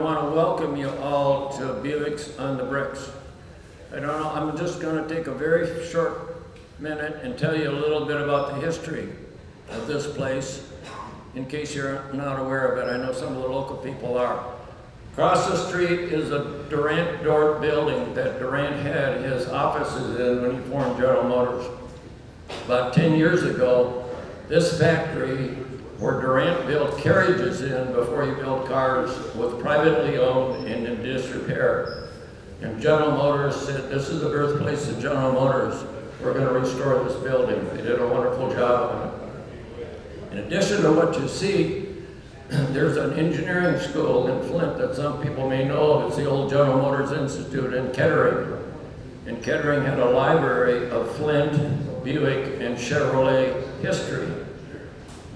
I want to welcome you all to Buicks on the Bricks. I'm just going to take a very short minute and tell you a little bit about the history of this place, in case you're not aware of it. I know some of the local people are. Across the street is a Durant door building that Durant had his offices in when he formed General Motors. About 10 years ago, this factory where Durant built carriages in before he built cars was privately owned and in disrepair. And General Motors said, this is the birthplace of General Motors. We're going to restore this building. They did a wonderful job on it. In addition to what you see, there's an engineering school in Flint that some people may know of. It's the old General Motors Institute in Kettering. And Kettering had a library of Flint, Buick, and Chevrolet history.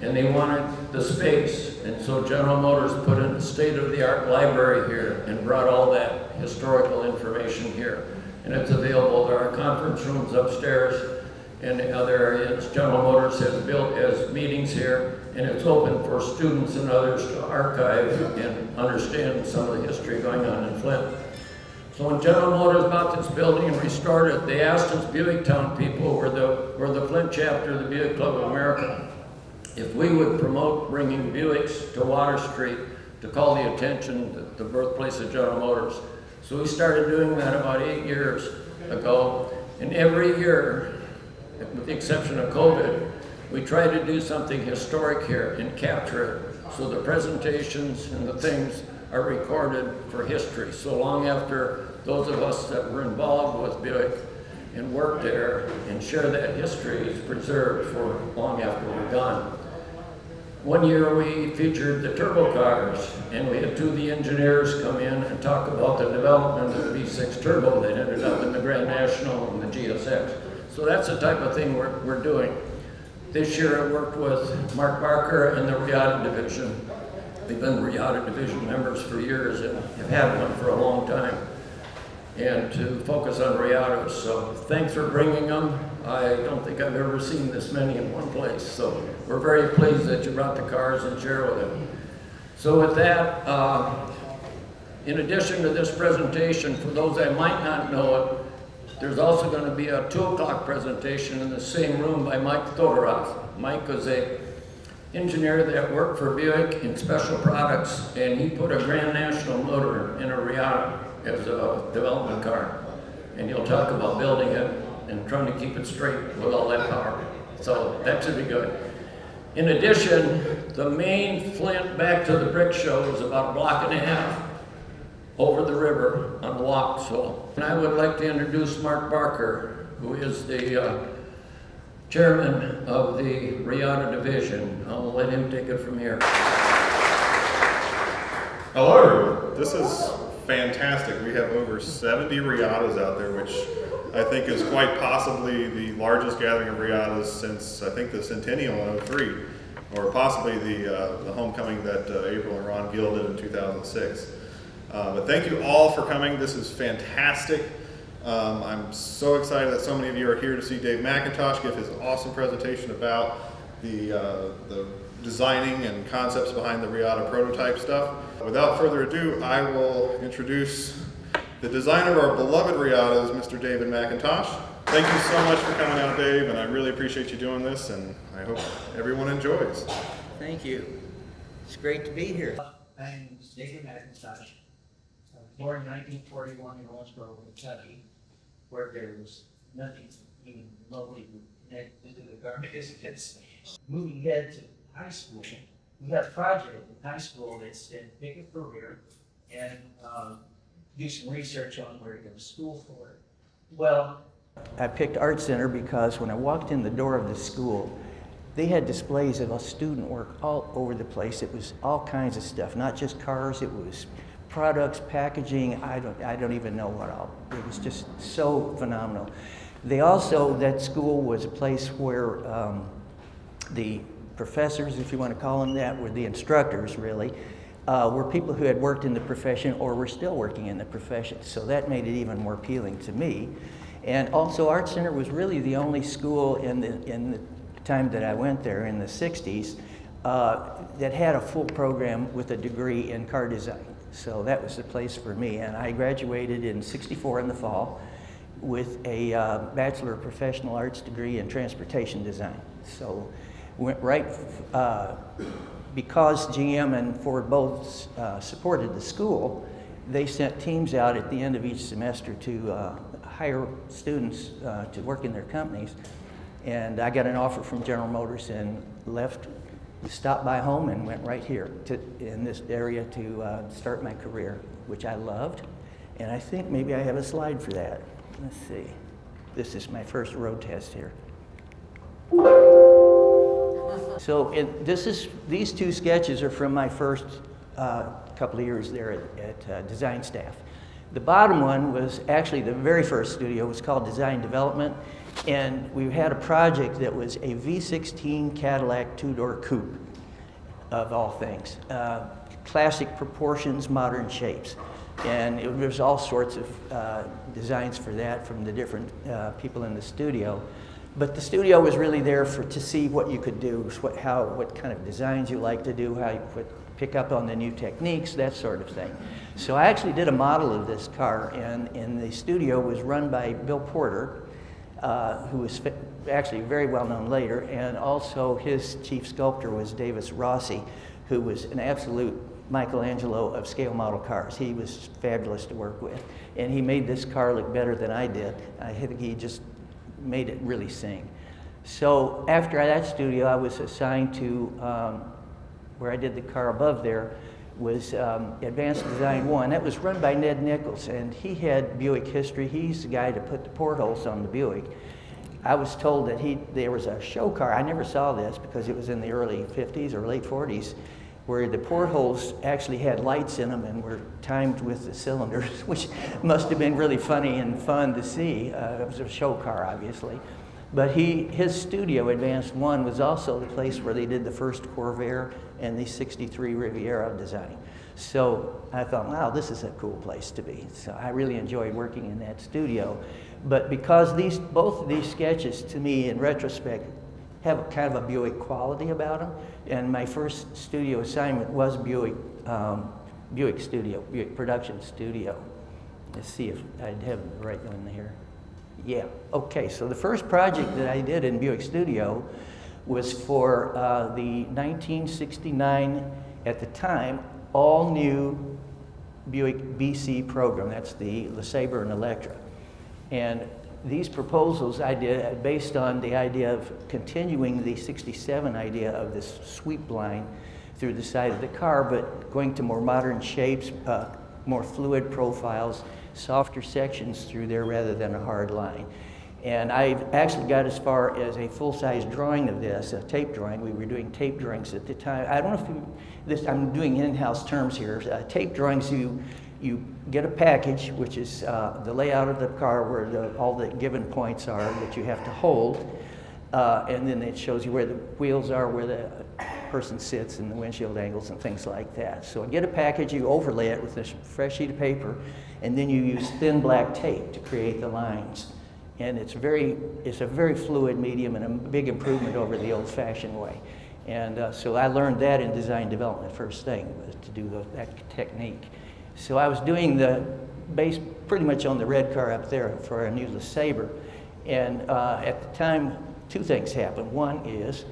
And they wanted the space. And so General Motors put in a state-of-the-art library here and brought all that historical information here. And it's available. There are conference rooms upstairs and the other areas. General Motors has meetings here, and it's open for students and others to archive and understand some of the history going on in Flint. So when General Motors bought this building and restored it, they asked us Buicktown people, we're the Flint chapter of the Buick Club of America, if we would promote bringing Buicks to Water Street to call the attention to the birthplace of General Motors. So we started doing that about 8 years ago, and every year, with the exception of COVID, we try to do something historic here and capture it. So the presentations and the things are recorded for history. So long after those of us that were involved with Buick and worked there and share that history is preserved for long after we're gone. One year we featured the turbo cars, and we had two of the engineers come in and talk about the development of the V6 turbo that ended up in the Grand National and the GSX. So that's the type of thing we're doing. This year I worked with Mark Barker and the Reatta Division. We've been Reatta Division members for years and have had one for a long time. And to focus on Reattas. So thanks for bringing them. I don't think I've ever seen this many in one place. So we're very pleased that you brought the cars and share with them. So with that, in addition to this presentation, for those that might not know it, there's also going to be a 2 o'clock presentation in the same room by Mike Todorov. Mike was an engineer that worked for Buick in special products, and he put a Grand National motor in a Reatta as a development car. And he'll talk about building it and trying to keep it straight with all that power. So that should be good. In addition, the main Flint Back to the Brick show is about a block and a half over the river on a walk. So, and I would like to introduce Mark Barker, who is the chairman of the Reatta Division. I'll let him take it from here. Hello everyone. This is fantastic. We have over 70 Reattas out there, which I think is quite possibly the largest gathering of Reattas since I think the Centennial in '03, or possibly the homecoming that April and Ron Gill did in 2006. But thank you all for coming. This is fantastic. I'm so excited that so many of you are here to see Dave McIntosh give his awesome presentation about the designing and concepts behind the Reatta prototype stuff. Without further ado, I will introduce the designer of our beloved Reattas, Mr. David McIntosh. Thank you so much for coming out, Dave, and I really appreciate you doing this, and I hope everyone enjoys. Thank you. It's great to be here. My name is David McIntosh. Born in 1941 in Owensboro, Kentucky, where there was nothing even remotely connected to the garment business. Moving ahead to high school, we got a project in high school that said pick a career and do some research on where to go to school for it. Well, I picked Art Center because when I walked in the door of the school, they had displays of student work all over the place. It was all kinds of stuff, not just cars. It was products, packaging. I don't even know what all. It was just so phenomenal. They also, that school was a place where the professors, if you want to call them that, were the instructors really, were people who had worked in the profession or were still working in the profession. So that made it even more appealing to me. And also Art Center was really the only school in the time that I went there in the 60s that had a full program with a degree in car design. So that was the place for me. And I graduated in '64 in the fall with a Bachelor of Professional Arts degree in Transportation Design. So went right, because GM and Ford both supported the school, they sent teams out at the end of each semester to hire students to work in their companies. And I got an offer from General Motors and left, stopped by home and went right here in this area to start my career, which I loved. And I think maybe I have a slide for that. Let's see. This is my first road test here. So these two sketches are from my first couple of years there at design staff. The bottom one was actually the very first studio. It was called Design Development, and we had a project that was a V16 Cadillac two-door coupe, of all things. Classic proportions, modern shapes. And there's all sorts of designs for that from the different people in the studio. But the studio was really there to see what you could do, what kind of designs you like to do, how you pick up on the new techniques, that sort of thing. So I actually did a model of this car, and the studio was run by Bill Porter, who was actually very well known later, and also his chief sculptor was Davis Rossi, who was an absolute Michelangelo of scale model cars. He was fabulous to work with, and he made this car look better than I did. I think he just made it really sing. So after that studio, I was assigned to where I did the car above there was Advanced Design 1. That was run by Ned Nichols, and he had Buick history. He's the guy to put the portholes on the Buick. I was told that there was a show car. I never saw this because it was in the early 50s or late 40s, where the portholes actually had lights in them and were timed with the cylinders, which must have been really funny and fun to see. It was a show car, obviously. But his studio, Advanced 1, was also the place where they did the first Corvair and the '63 Riviera design. So I thought, wow, this is a cool place to be. So I really enjoyed working in that studio. But because both of these sketches, to me, in retrospect, have kind of a Buick quality about them, and my first studio assignment was Buick Production Studio. Let's see if I have the right one here. Yeah, okay, so the first project that I did in Buick Studio was for the 1969, at the time, all new Buick BC program. That's the LeSabre and Electra. And these proposals I did based on the idea of continuing the '67 idea of this sweep line through the side of the car, but going to more modern shapes, more fluid profiles, softer sections through there rather than a hard line. And I actually got as far as a full-size drawing of this, a tape drawing. We were doing tape drawings at the time. I don't know if I'm doing in-house terms here. Tape drawings, you get a package, which is the layout of the car where all the given points are that you have to hold. And then it shows you where the wheels are, where the person sits, and the windshield angles and things like that. So get a package, you overlay it with a fresh sheet of paper, and then you use thin black tape to create the lines. And it's a very fluid medium and a big improvement over the old-fashioned way. And so I learned that in design development first thing, was to do that technique. So I was doing the base pretty much on the red car up there for a new LeSabre. And at the time, two things happened. One is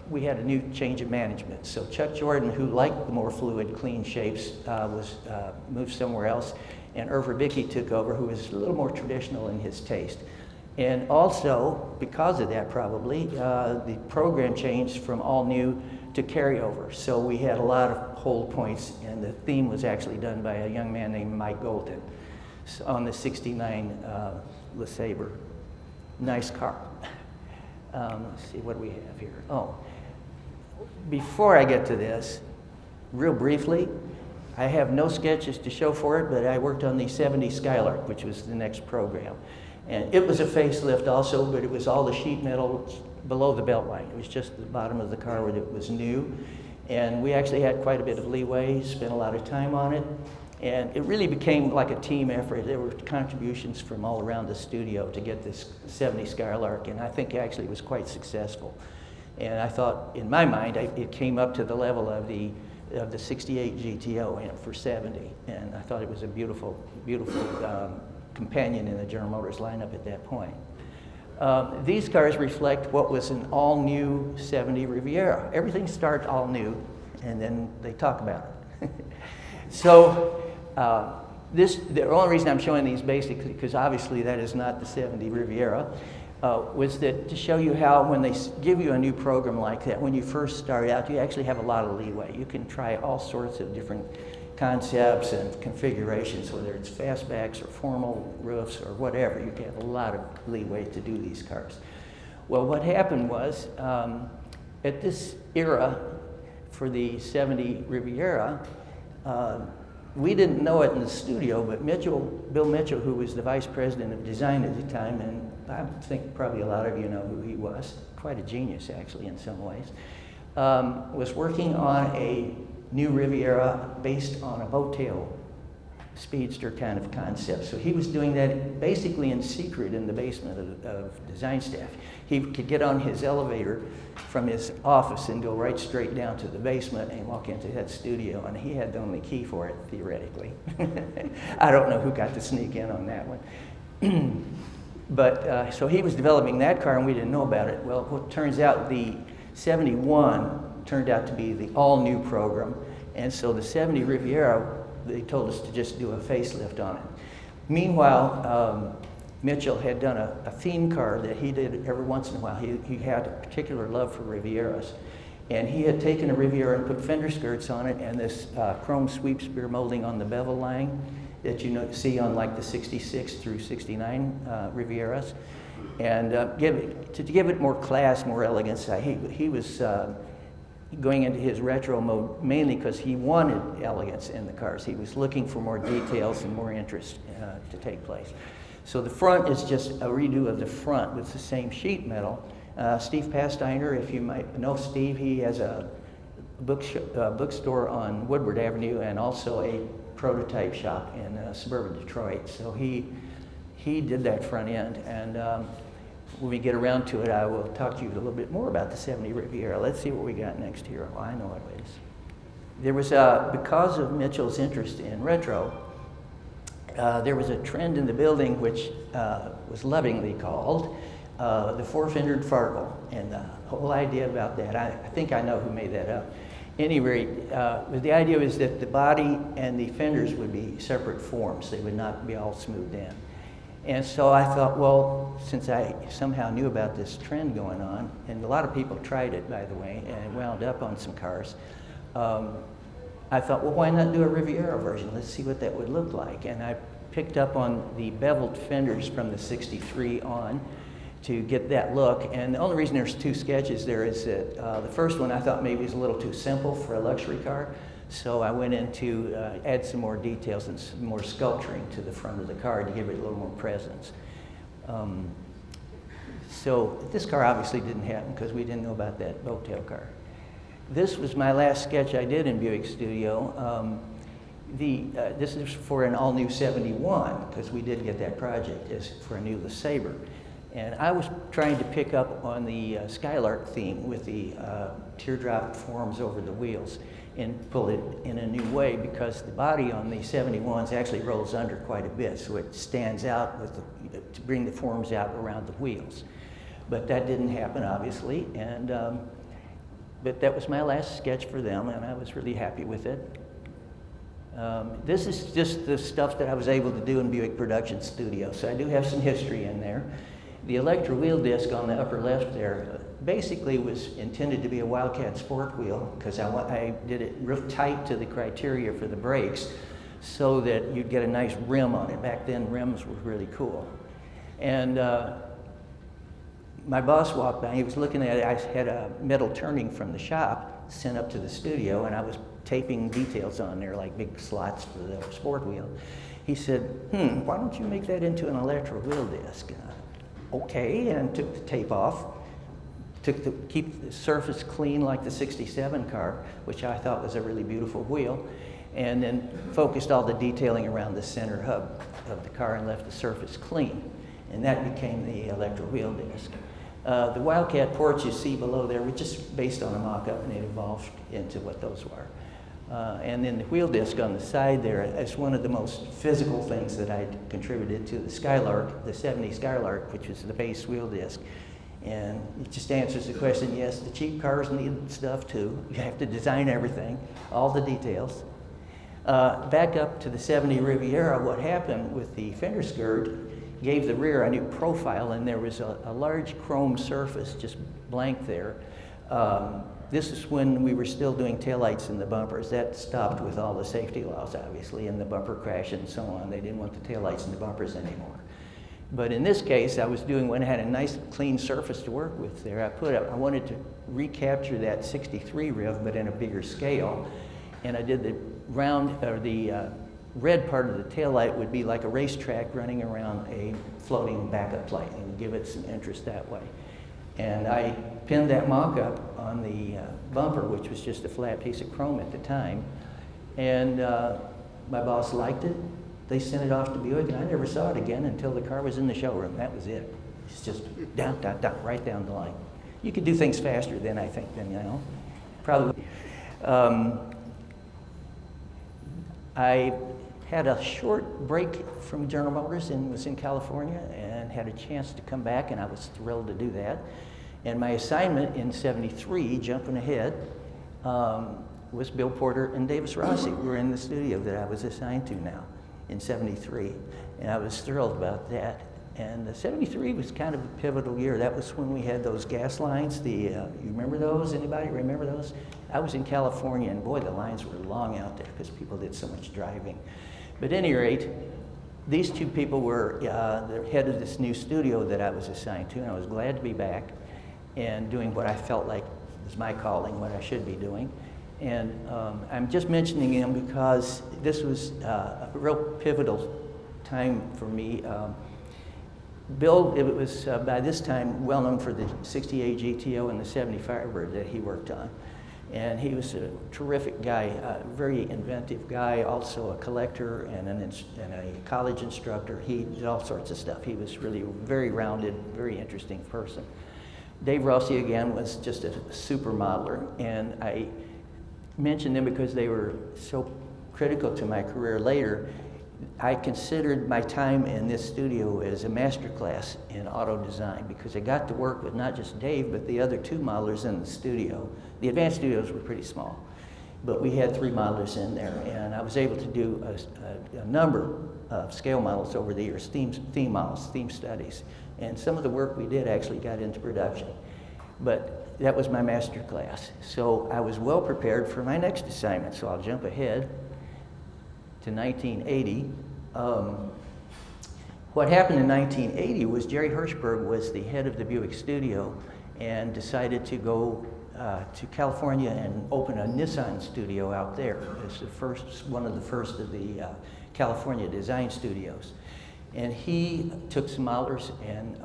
we had a new change of management. So Chuck Jordan, who liked the more fluid, clean shapes, was moved somewhere else. And Irv Ribicki took over, who was a little more traditional in his taste. And also, because of that probably, the program changed from all new to carryover. So we had a lot of hold points, and the theme was actually done by a young man named Mike Golden on the '69 LeSabre. Nice car. Let's see, what do we have here? Oh, before I get to this, real briefly, I have no sketches to show for it, but I worked on the '70 Skylark, which was the next program. And it was a facelift also, but it was all the sheet metal below the belt line. It was just the bottom of the car where it was new. And we actually had quite a bit of leeway, spent a lot of time on it. And it really became like a team effort. There were contributions from all around the studio to get this '70 Skylark, and I think actually it was quite successful. And I thought, in my mind, it came up to the level of the of the 68 GTO in it for 70. And I thought it was a beautiful, beautiful companion in the General Motors lineup at that point. These cars reflect what was an all-new 70 Riviera. Everything starts all new, and then they talk about it. So the only reason I'm showing these basically, because obviously that is not the 70 Riviera, was that to show you how when they give you a new program like that, when you first start out, you actually have a lot of leeway. You can try all sorts of different concepts and configurations, whether it's fastbacks or formal roofs or whatever. You have a lot of leeway to do these cars. Well, what happened was, at this era for the 70 Riviera, we didn't know it in the studio, but Bill Mitchell, who was the vice president of design at the time, and I think probably a lot of you know who he was, quite a genius actually in some ways, was working on a new Riviera based on a boat tail speedster kind of concept. So he was doing that basically in secret in the basement of design staff. He could get on his elevator from his office and go right straight down to the basement and walk into that studio, and he had the only key for it, theoretically. I don't know who got to sneak in on that one. But so he was developing that car and we didn't know about it. Well, it turns out the 71 turned out to be the all-new program, and so the 70 Riviera, they told us to just do a facelift on it. Meanwhile, Mitchell had done a theme car that he did every once in a while. He had a particular love for Rivieras, and he had taken a Riviera and put fender skirts on it and this chrome sweep spear molding on the bevel line that you see on like the 66 through 69 Rivieras, and to give it more class, more elegance. He was going into his retro mode mainly because he wanted elegance in the cars. He was looking for more details and more interest to take place. So the front is just a redo of the front with the same sheet metal. Steve Pasteiner, if you might know Steve, he has a bookstore on Woodward Avenue and also a prototype shop in suburban Detroit. So he did that front end, and when we get around to it, I will talk to you a little bit more about the 70 Riviera. Let's see what we got next here. Well, I know it is. There was, because of Mitchell's interest in retro, there was a trend in the building which was lovingly called the four-fingered Farkle. And the whole idea about that, I think I know who made that up. Any rate, the idea was that the body and the fenders would be separate forms. They would not be all smoothed in. And so I thought, well, since I somehow knew about this trend going on, and a lot of people tried it, by the way, and it wound up on some cars, I thought, well, why not do a Riviera version? Let's see what that would look like. And I picked up on the beveled fenders from the 63 on to get that look. And the only reason there's two sketches there is that the first one I thought maybe was a little too simple for a luxury car. So I went in to add some more details and some more sculpturing to the front of the car to give it a little more presence. So this car obviously didn't happen because we didn't know about that boat tail car. This was my last sketch I did in Buick Studio. This is for an all-new 71 because we did get that project as for a new LeSabre. And I was trying to pick up on the Skylark theme with the teardrop forms over the wheels and pull it in a new way because the body on the 71s actually rolls under quite a bit, so it stands out with to bring the forms out around the wheels. But that didn't happen, obviously, and but that was my last sketch for them, and I was really happy with it. This is just the stuff that I was able to do in Buick Production Studio, so I do have some history in there. The electro wheel disc on the upper left there basically was intended to be a Wildcat sport wheel because I did it real tight to the criteria for the brakes so that you'd get a nice rim on it. Back then, rims were really cool. And my boss walked by, he was looking at it. I had a metal turning from the shop sent up to the studio, and I was taping details on there, like big slots for the sport wheel. He said, why don't you make that into an electro wheel disc? Okay, and took the tape off, keep the surface clean like the 67 car, which I thought was a really beautiful wheel, and then focused all the detailing around the center hub of the car and left the surface clean. And that became the electro wheel disc. The Wildcat ports you see below there were just based on a mock-up, and it evolved into what those were. And then the wheel disc on the side there is one of the most physical things that I contributed to the Skylark, the 70 Skylark, which was the base wheel disc. And it just answers the question, yes, the cheap cars need stuff too. You have to design everything, all the details. Back up to the 70 Riviera, what happened with the fender skirt gave the rear a new profile, and there was a large chrome surface just blank there. This is when we were still doing taillights in the bumpers. That stopped with all the safety laws, obviously, and the bumper crash and so on. They didn't want the taillights in the bumpers anymore. But in this case, I was doing when I had a nice clean surface to work with there. I wanted to recapture that 63 Riv, but in a bigger scale. And I did the round, or the red part of the taillight would be like a racetrack running around a floating backup light and give it some interest that way. And I pinned that mock-up on the bumper, which was just a flat piece of chrome at the time. And my boss liked it. They sent it off to Buick, and I never saw it again until the car was in the showroom. That was it. It's just down, right down the line. You could do things faster then, I think, than, you know, probably. I had a short break from General Motors and was in California and had a chance to come back, and I was thrilled to do that. And my assignment in '73, jumping ahead, was Bill Porter and Davis Rossi. We were in the studio that I was assigned to now in '73, and I was thrilled about that. And '73 was kind of a pivotal year. That was when we had those gas lines. You remember those? Anybody remember those? I was in California, and boy, the lines were long out there because people did so much driving. But at any rate, these two people were the head of this new studio that I was assigned to, and I was glad to be back and doing what I felt like was my calling, what I should be doing. And I'm just mentioning him because this was a real pivotal time for me. Bill, it was by this time well known for the 68 GTO and the 70 Firebird that he worked on. And he was a terrific guy, a very inventive guy, also a collector and a college instructor. He did all sorts of stuff. He was really a very rounded, very interesting person. Dave Rossi, again, was just a super modeler. And I mentioned them because they were so critical to my career later. I considered my time in this studio as a master class in auto design because I got to work with not just Dave, but the other two modelers in the studio. The advanced studios were pretty small, but we had 3 modelers in there, and I was able to do a number of scale models over the years, theme models, theme studies, and some of the work we did actually got into production. But that was my master class. So I was well prepared for my next assignment, so I'll jump ahead to 1980. What happened in 1980 was Jerry Hirschberg was the head of the Buick studio and decided to go to California and open a Nissan studio out there. It's one of the first of the California design studios. And he took some modelers and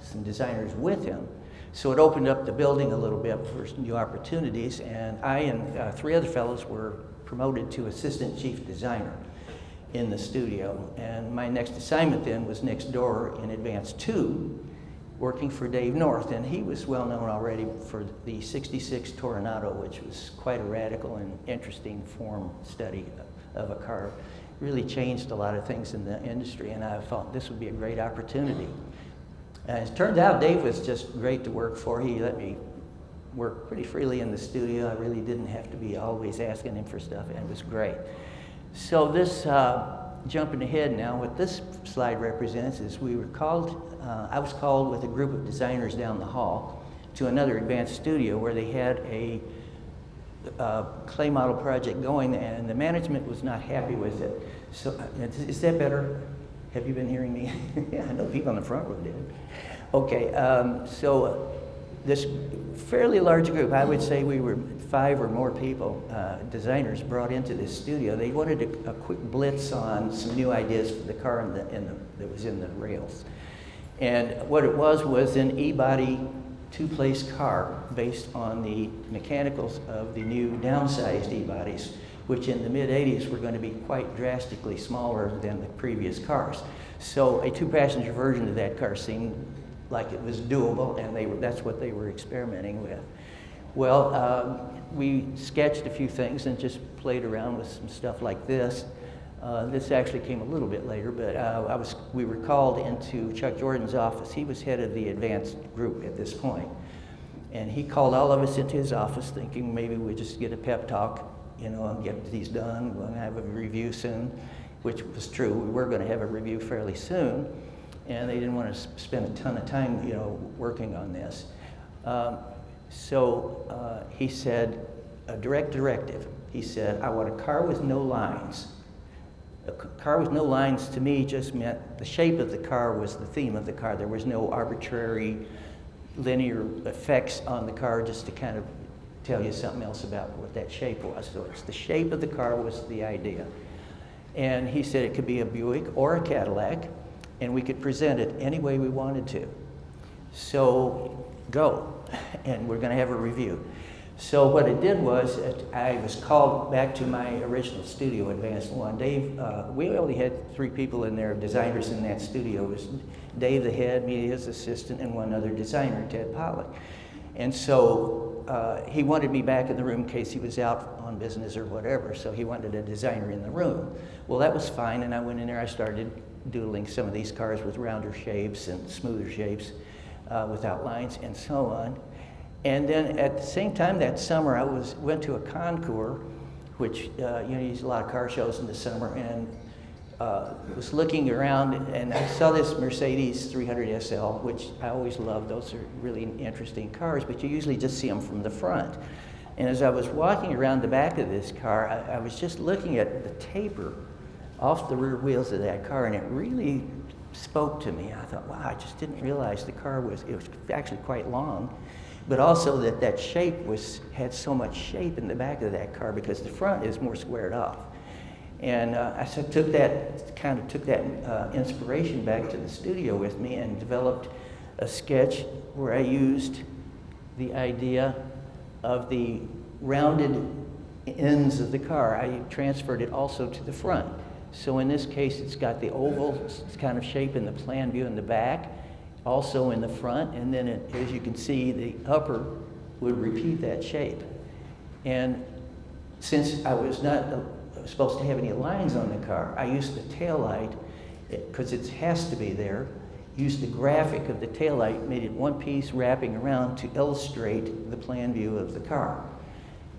some designers with him. So it opened up the building a little bit for new opportunities, and I and 3 other fellows were promoted to assistant chief designer in the studio. And my next assignment then was next door in Advance 2, working for Dave North, and he was well known already for the '66 Toronado, which was quite a radical and interesting form study of a car. Really changed a lot of things in the industry, and I thought this would be a great opportunity. And it turned out Dave was just great to work for. He let me work pretty freely in the studio. I really didn't have to be always asking him for stuff, and it was great. So this, jumping ahead now, what this slide represents is we were called, I was called with a group of designers down the hall to another advanced studio where they had a clay model project going, and the management was not happy with it. So, is that better? Have you been hearing me? Yeah, I know people in the front row did. Okay, so this fairly large group, I would say we were 5 or more people, designers, brought into this studio. They wanted a quick blitz on some new ideas for the car that was in the rails. And what it was an E-body 2-place car based on the mechanicals of the new downsized E-bodies, which in the mid-'80s were going to be quite drastically smaller than the previous cars. So a 2-passenger version of that car seemed like it was doable, and that's what they were experimenting with. Well, we sketched a few things and just played around with some stuff like this. This actually came a little bit later, but we were called into Chuck Jordan's office. He was head of the advanced group at this point. And he called all of us into his office thinking maybe we'd just get a pep talk, you know, and get these done. We're going to have a review soon, which was true. We were going to have a review fairly soon. And they didn't want to spend a ton of time, you know, working on this. So he said, a direct directive. He said, I want a car with no lines. A car with no lines to me just meant the shape of the car was the theme of the car. There was no arbitrary linear effects on the car just to kind of tell you something else about what that shape was. So it's the shape of the car was the idea. And he said it could be a Buick or a Cadillac, and we could present it any way we wanted to. So go, and we're going to have a review. So what it did was, I was called back to my original studio, Advanced One. Dave, we only had 3 people in there, designers in that studio. It was Dave the head, me his assistant, and one other designer, Ted Pollock. And so he wanted me back in the room in case he was out on business or whatever, so he wanted a designer in the room. Well, that was fine, and I went in there, I started doodling some of these cars with rounder shapes and smoother shapes without lines and so on. And then at the same time that summer, I went to a concours, which you know, you use a lot of car shows in the summer, and was looking around, and I saw this Mercedes 300 SL, which I always loved. Those are really interesting cars, but you usually just see them from the front. And as I was walking around the back of this car, I was just looking at the taper off the rear wheels of that car, and it really spoke to me. I thought, wow, I just didn't realize the car was actually quite long. But also that shape had so much shape in the back of that car because the front is more squared off. And I took that inspiration back to the studio with me and developed a sketch where I used the idea of the rounded ends of the car. I transferred it also to the front. So in this case, it's got the oval kind of shape in the plan view in the back, also in the front, and then as you can see, the upper would repeat that shape. And since I was not supposed to have any lines on the car, I used the taillight, because it has to be there, used the graphic of the taillight, made it one piece wrapping around to illustrate the plan view of the car.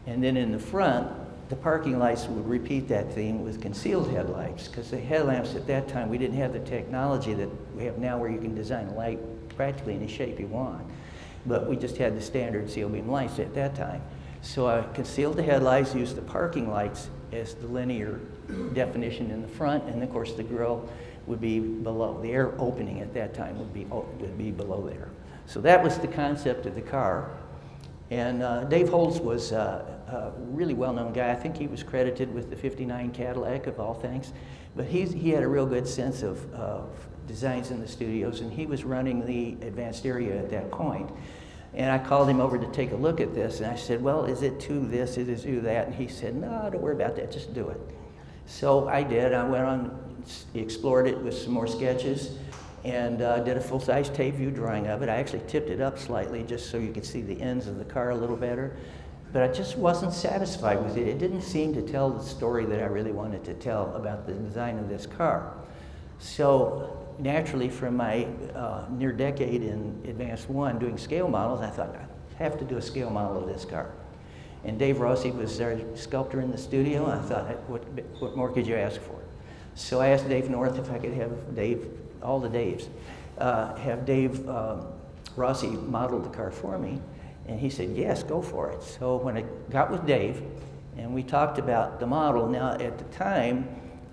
And then in the front, the parking lights would repeat that theme with concealed headlights, because the headlamps at that time, we didn't have the technology that we have now where you can design a light practically any shape you want. But we just had the standard seal beam lights at that time. So I concealed the headlights, used the parking lights as the linear definition in the front, and of course the grille would be below. The air opening at that time would be below there. So that was the concept of the car. And Dave Holtz was a really well-known guy. I think he was credited with the '59 Cadillac of all things. But he had a real good sense of designs in the studios, and he was running the advanced area at that point. And I called him over to take a look at this, and I said, well, is it to this, is it to that? And he said, no, don't worry about that, just do it. So I did. I went on, explored it with some more sketches, and did a full-size tape view drawing of it. I actually tipped it up slightly just so you could see the ends of the car a little better. But I just wasn't satisfied with it. It didn't seem to tell the story that I really wanted to tell about the design of this car. So naturally, from my near decade in Advanced One doing scale models, I thought, I have to do a scale model of this car. And Dave Rossi was our sculptor in the studio, and I thought, what more could you ask for? So I asked Dave North if I could have Dave, all the Daves, have Dave Rossi model the car for me. And he said, yes, go for it. So when I got with Dave, and we talked about the model, now at the time,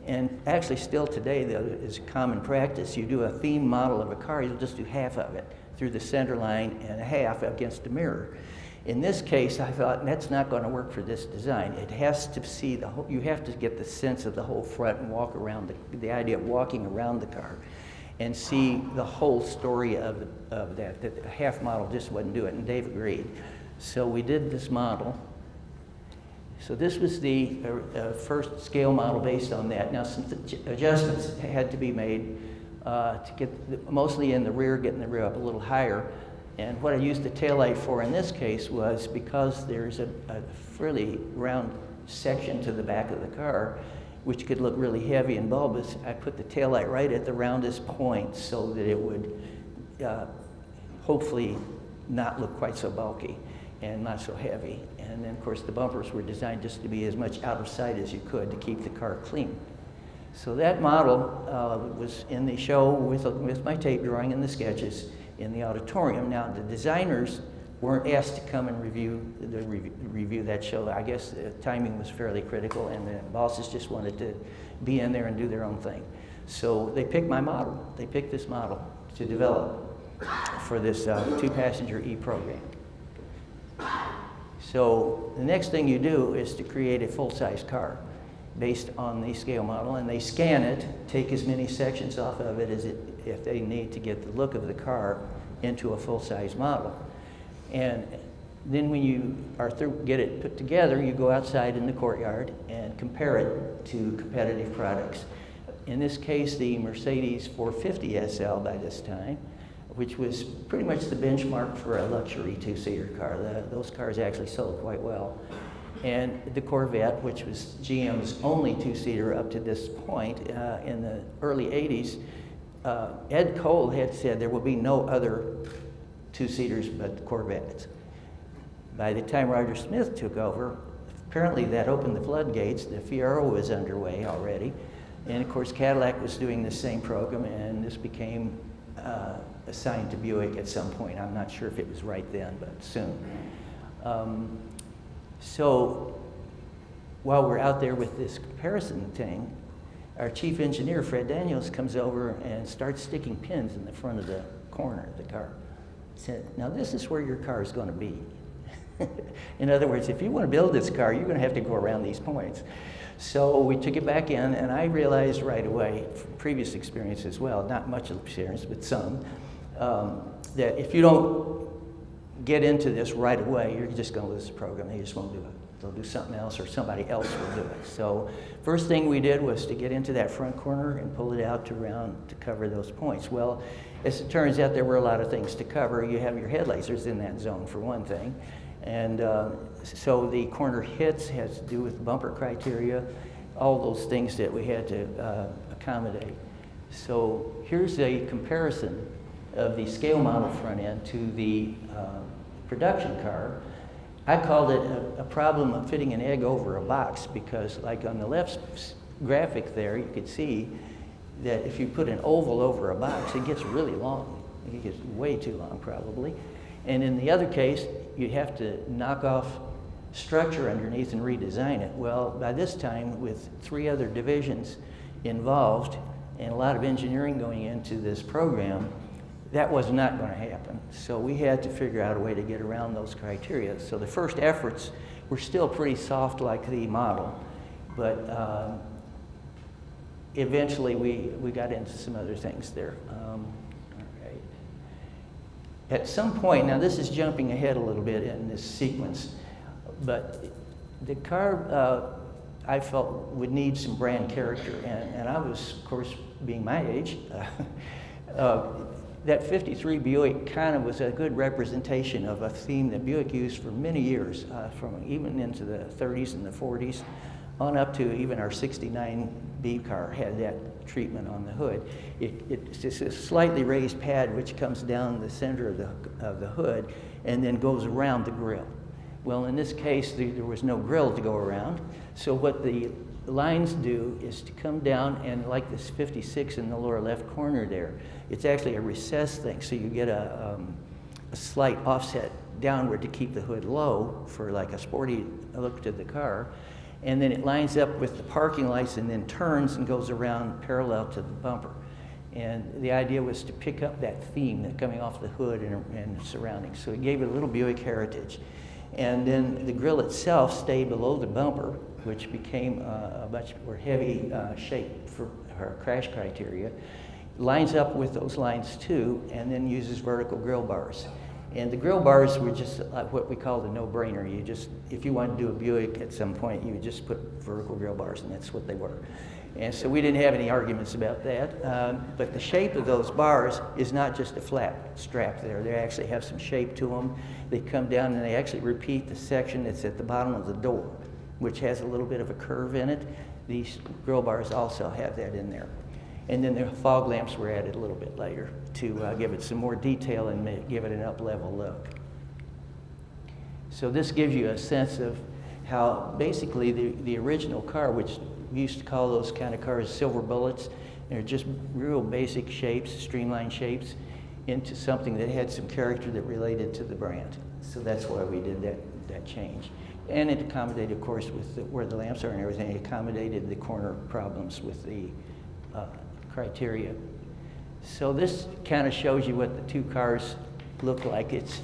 and actually still today, is common practice, you do a theme model of a car, you'll just do half of it through the center line and a half against the mirror. In this case, I thought, that's not going to work for this design. It has to see the whole, you have to get the sense of the whole front and walk around, the idea of walking around the car and see the whole story of that the half model just wouldn't do it, and Dave agreed. So we did this model. So this was the first scale model based on that. Now some adjustments had to be made to get, mostly in the rear, getting the rear up a little higher. And what I used the taillight for in this case was because there's a fairly round section to the back of the car, which could look really heavy and bulbous. I put the taillight right at the roundest point so that it would hopefully not look quite so bulky and not so heavy. And then, of course, the bumpers were designed just to be as much out of sight as you could to keep the car clean. So that model was in the show with my tape drawing and the sketches in the auditorium. Now, the designers weren't asked to come and review that show. I guess the timing was fairly critical, and the bosses just wanted to be in there and do their own thing. So they picked my model. They picked this model to develop for this two-passenger E program. So the next thing you do is to create a full-size car based on the scale model, and they scan it, take as many sections off of it as if they need to get the look of the car into a full-size model. And then when you are through, get it put together, you go outside in the courtyard and compare it to competitive products. In this case, the Mercedes 450 SL by this time, which was pretty much the benchmark for a luxury two-seater car. Those cars actually sold quite well. And the Corvette, which was GM's only two-seater up to this point in the early 80s, Ed Cole had said there will be no other two-seaters but Corvettes. By the time Roger Smith took over, apparently that opened the floodgates. The Fiero was underway already. And of course, Cadillac was doing the same program, and this became assigned to Buick at some point. I'm not sure if it was right then, but soon. So while we're out there with this comparison thing, our chief engineer, Fred Daniels, comes over and starts sticking pins in the front of the corner of the car. He said, now this is where your car is going to be. In other words, if you want to build this car, you're going to have to go around these points. So we took it back in, and I realized right away, from previous experience as well, not much experience, but some, that if you don't get into this right away, you're just going to lose the program. They just won't do it. They'll do something else, or somebody else will do it. So first thing we did was to get into that front corner and pull it out to cover those points. Well, as it turns out, there were a lot of things to cover. You have your head lasers in that zone, for one thing. And so the corner hits has to do with bumper criteria, all those things that we had to accommodate. So here's a comparison of the scale model front end to the production car. I called it a problem of fitting an egg over a box, because like on the left graphic there, you could see that if you put an oval over a box, it gets really long. It gets way too long probably. And in the other case, you have to knock off structure underneath and redesign it. Well, by this time, with 3 other divisions involved and a lot of engineering going into this program, that was not going to happen. So we had to figure out a way to get around those criteria. So the first efforts were still pretty soft like the model, but eventually we got into some other things there. All right. At some point, now this is jumping ahead a little bit in this sequence, but the car I felt would need some brand character, and I was, of course, being my age, that 53 Buick kind of was a good representation of a theme that Buick used for many years, from even into the 30s and the 40s, on up to even our 69 B car had that treatment on the hood. It's just a slightly raised pad which comes down the center of the hood and then goes around the grille. Well, in this case, there was no grille to go around, so what the lines do is to come down, and like this 56 in the lower left corner there, it's actually a recessed thing, so you get a slight offset downward to keep the hood low for like a sporty look to the car, and then it lines up with the parking lights and then turns and goes around parallel to the bumper. And the idea was to pick up that theme that coming off the hood and surroundings, so it gave it a little Buick heritage. And then the grille itself stayed below the bumper, which became a much more heavy shape for our crash criteria. Lines up with those lines too, and then uses vertical grille bars. And the grille bars were just like what we call the no-brainer. You just, if you wanted to do a Buick at some point, you would just put vertical grille bars, and that's what they were. And so we didn't have any arguments about that. But the shape of those bars is not just a flat strap there. They actually have some shape to them. They come down and they actually repeat the section that's at the bottom of the door. which has a little bit of a curve in it. These grill bars also have that in there. And then the fog lamps were added a little bit later to give it some more detail and give it an up-level look. So this gives you a sense of how basically the original car, which we used to call those kind of cars silver bullets, they're just real basic shapes, streamlined shapes, into something that had some character that related to the brand. So that's why we did that change. And it accommodated, of course, with where the lamps are and everything, it accommodated the corner problems with the criteria. So this kind of shows you what the two cars look like. It's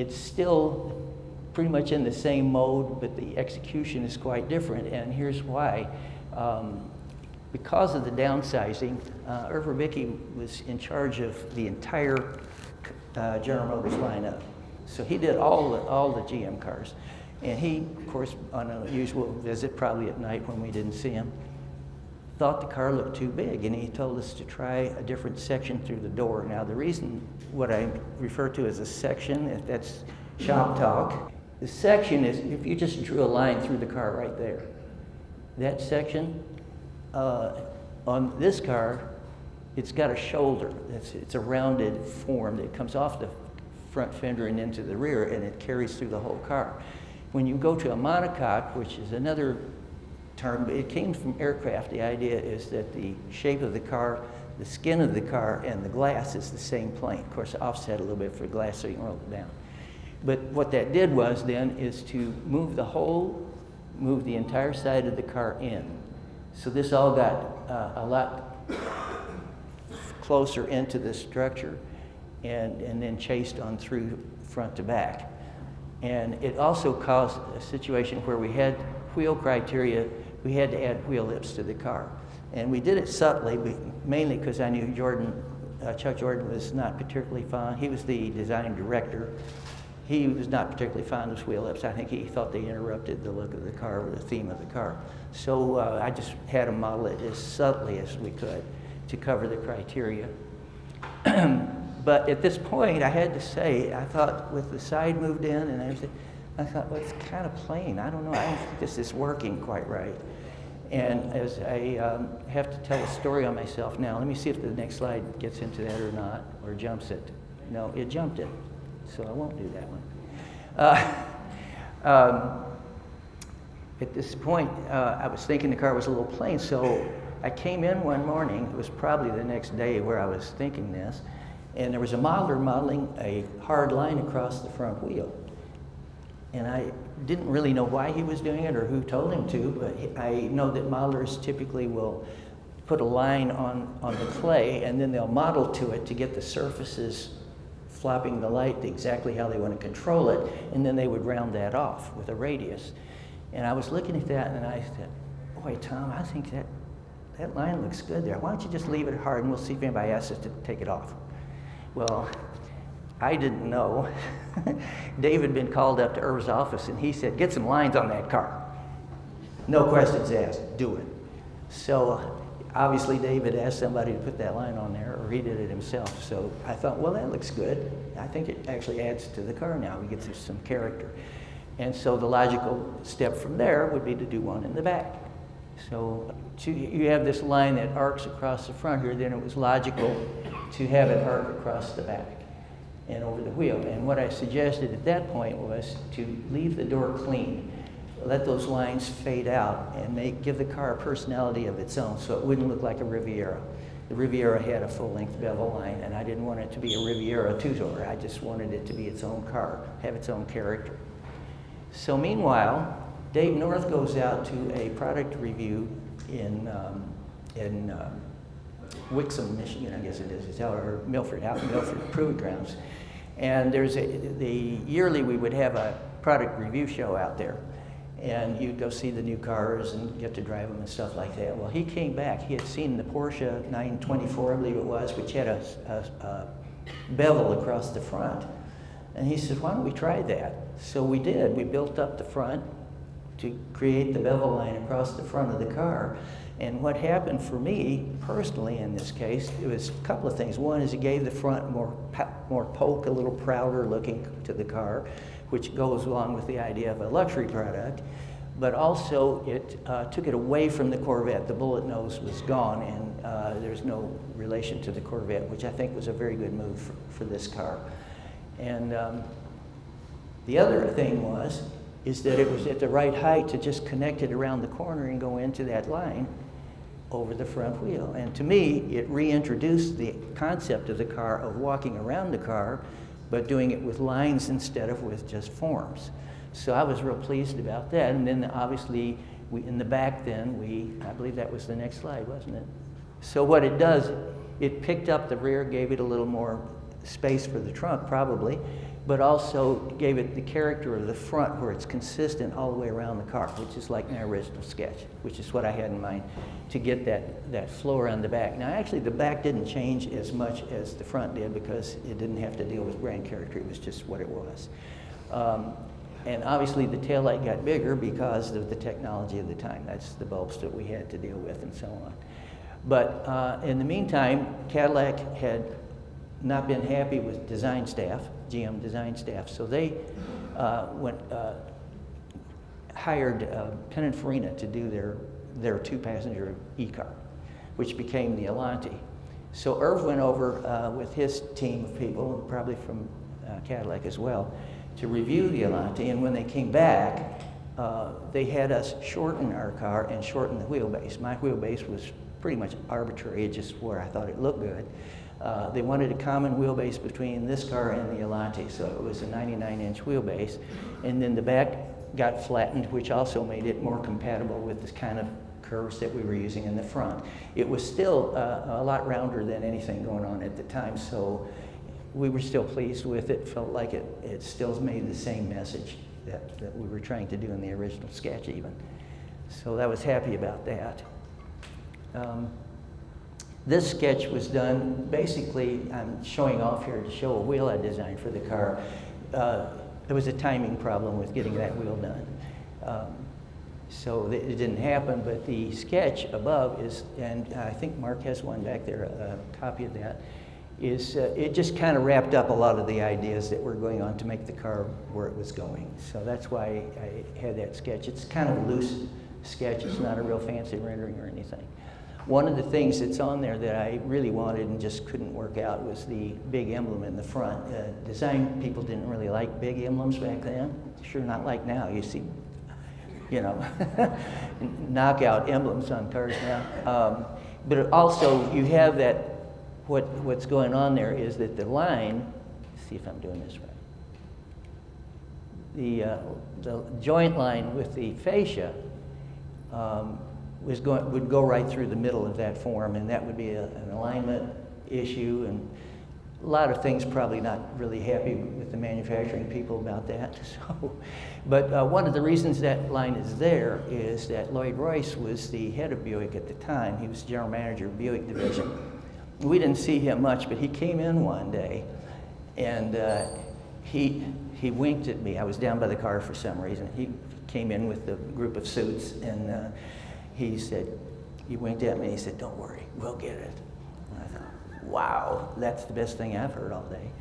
still pretty much in the same mode, but the execution is quite different, and here's why. Because of the downsizing, Irva Bickey was in charge of the entire General Motors lineup. So he did all the GM cars. And he, of course, on a usual visit, probably at night when we didn't see him, thought the car looked too big, and he told us to try a different section through the door. Now, the reason what I refer to as a section, if that's shop talk, the section is if you just drew a line through the car right there. That section, on this car, it's got a shoulder. It's a rounded form that comes off the front fender and into the rear, and it carries through the whole car. When you go to a monocoque, which is another term, but it came from aircraft, the idea is that the shape of the car, the skin of the car, and the glass is the same plane. Of course, offset a little bit for glass so you can roll it down. But what that did was then is to move the entire side of the car in. So this all got a lot closer into the structure and then chased on through front to back. And it also caused a situation where we had wheel criteria, we had to add wheel lips to the car. And we did it subtly, mainly because I knew Chuck Jordan was not particularly fond. He was the design director. He was not particularly fond of wheel lips. I think he thought they interrupted the look of the car or the theme of the car. So I just had him model it as subtly as we could to cover the criteria. But at this point, I had to say, I thought with the side moved in and everything, I thought, well, it's kind of plain. I don't know, I don't think this is working quite right. And as I have to tell a story on myself now, let me see if the next slide gets into that or not, or jumps it. No, it jumped it, so I won't do that one. At this point, I was thinking the car was a little plain, so I came in one morning, it was probably the next day where I was thinking this, and there was a modeler modeling a hard line across the front wheel. And I didn't really know why he was doing it or who told him to, but I know that modelers typically will put a line on the clay and then they'll model to it to get the surfaces flopping the light exactly how they want to control it, and then they would round that off with a radius. And I was looking at that and I said, boy, Tom, I think that line looks good there. Why don't you just leave it hard and we'll see if anybody asks us to take it off. Well, I didn't know. David had been called up to Irv's office and he said, get some lines on that car. No questions asked, do it. So obviously David asked somebody to put that line on there, or he did it himself. So I thought, well, that looks good. I think it actually adds to the car now. We get some character. And so the logical step from there would be to do one in the back. So you have this line that arcs across the front here, then it was logical to have it arc across the back and over the wheel. And what I suggested at that point was to leave the door clean, let those lines fade out, and give the car a personality of its own so it wouldn't look like a Riviera. The Riviera had a full-length bevel line, and I didn't want it to be a Riviera two-door. I just wanted it to be its own car, have its own character. So meanwhile, Dave North goes out to a product review in Wixom, Michigan, I guess it is, or Milford, out in Milford, Proving Grounds. And yearly we would have a product review show out there. And you'd go see the new cars and get to drive them and stuff like that. Well, he came back, he had seen the Porsche 924, I believe it was, which had a bevel across the front. And he said, why don't we try that? So we did. We built up the front to create the bevel line across the front of the car. And what happened for me personally in this case, it was a couple of things. One is it gave the front more poke, a little prouder looking to the car, which goes along with the idea of a luxury product. but also it took it away from the Corvette. The bullet nose was gone, and there's no relation to the Corvette, which I think was a very good move for this car. And the other thing is that it was at the right height to just connect it around the corner and go into that line over the front wheel. And to me, it reintroduced the concept of the car of walking around the car, but doing it with lines instead of with just forms. So I was real pleased about that. And then obviously, in the back then, I believe that was the next slide, wasn't it? So what it does, it picked up the rear, gave it a little more space for the trunk probably, but also gave it the character of the front where it's consistent all the way around the car, which is like my original sketch, which is what I had in mind to get that flow around the back. Now actually the back didn't change as much as the front did because it didn't have to deal with brand character, it was just what it was. And obviously the taillight got bigger because of the technology of the time. That's the bulbs that we had to deal with and so on. But in the meantime, Cadillac had not been happy with design staff, GM design staff, so they hired Pininfarina to do their two-passenger e-car, which became the Alante. So Irv went over with his team of people, probably from Cadillac as well, to review the Alante, and when they came back, they had us shorten our car and shorten the wheelbase. My wheelbase was pretty much arbitrary, it's just where I thought it looked good. They wanted a common wheelbase between this car and the Alante, so it was a 99-inch wheelbase. And then the back got flattened, which also made it more compatible with this kind of curves that we were using in the front. It was still a lot rounder than anything going on at the time, so we were still pleased with it, felt like it still made the same message that we were trying to do in the original sketch even. So I was happy about that. This sketch was done, basically, I'm showing off here to show a wheel I designed for the car. There was a timing problem with getting that wheel done. So it didn't happen, but the sketch above is, and I think Mark has one back there, a copy of that, is it just kind of wrapped up a lot of the ideas that were going on to make the car where it was going. So that's why I had that sketch. It's kind of a loose sketch. It's not a real fancy rendering or anything. One of the things that's on there that I really wanted and just couldn't work out was the big emblem in the front. Design people didn't really like big emblems back then. Sure not like now. You see, you know, knockout emblems on cars now. But also you have that, what's going on there is that the line, let's see if I'm doing this right. The joint line with the fascia would go right through the middle of that form, and that would be an alignment issue, and a lot of things probably not really happy with the manufacturing people about that. So, but one of the reasons that line is there is that Lloyd Royce was the head of Buick at the time. He was general manager of Buick division. We didn't see him much, but he came in one day, and he winked at me. I was down by the car for some reason. He came in with a group of suits, and he winked at me, and he said, "Don't worry, we'll get it." And I thought, wow, that's the best thing I've heard all day.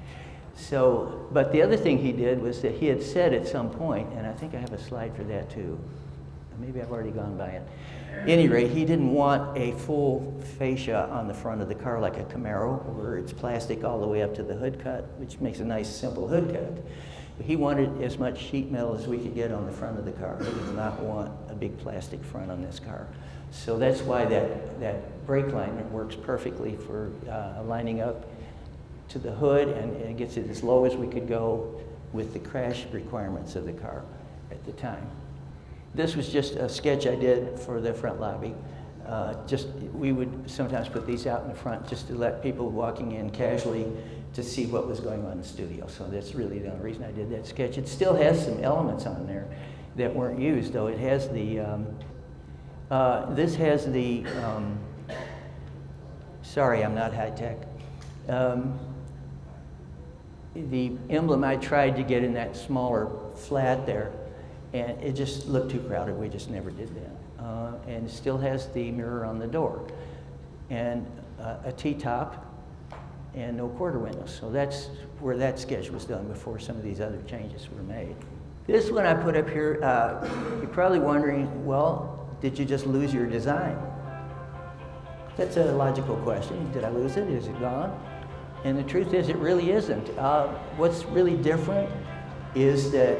So, but the other thing he did was that he had said at some point, and I think I have a slide for that too. Maybe I've already gone by it. At any rate, he didn't want a full fascia on the front of the car like a Camaro, where it's plastic all the way up to the hood cut, which makes a nice simple hood cut. But he wanted as much sheet metal as we could get on the front of the car. He did not want a big plastic front on this car. So that's why that brake line works perfectly for lining up to the hood, and it gets it as low as we could go with the crash requirements of the car at the time. This was just a sketch I did for the front lobby. We would sometimes put these out in the front just to let people walking in casually to see what was going on in the studio. So that's really the only reason I did that sketch. It still has some elements on there that weren't used, though. It has the, this has the, sorry, I'm not high tech. The emblem I tried to get in that smaller flat there, and it just looked too crowded. We just never did that. And it still has the mirror on the door, and a T-top, and no quarter windows. So that's where that sketch was done before some of these other changes were made. This one I put up here, you're probably wondering, well, did you just lose your design? That's a logical question. Did I lose it? Is it gone? And the truth is, it really isn't. What's really different is that,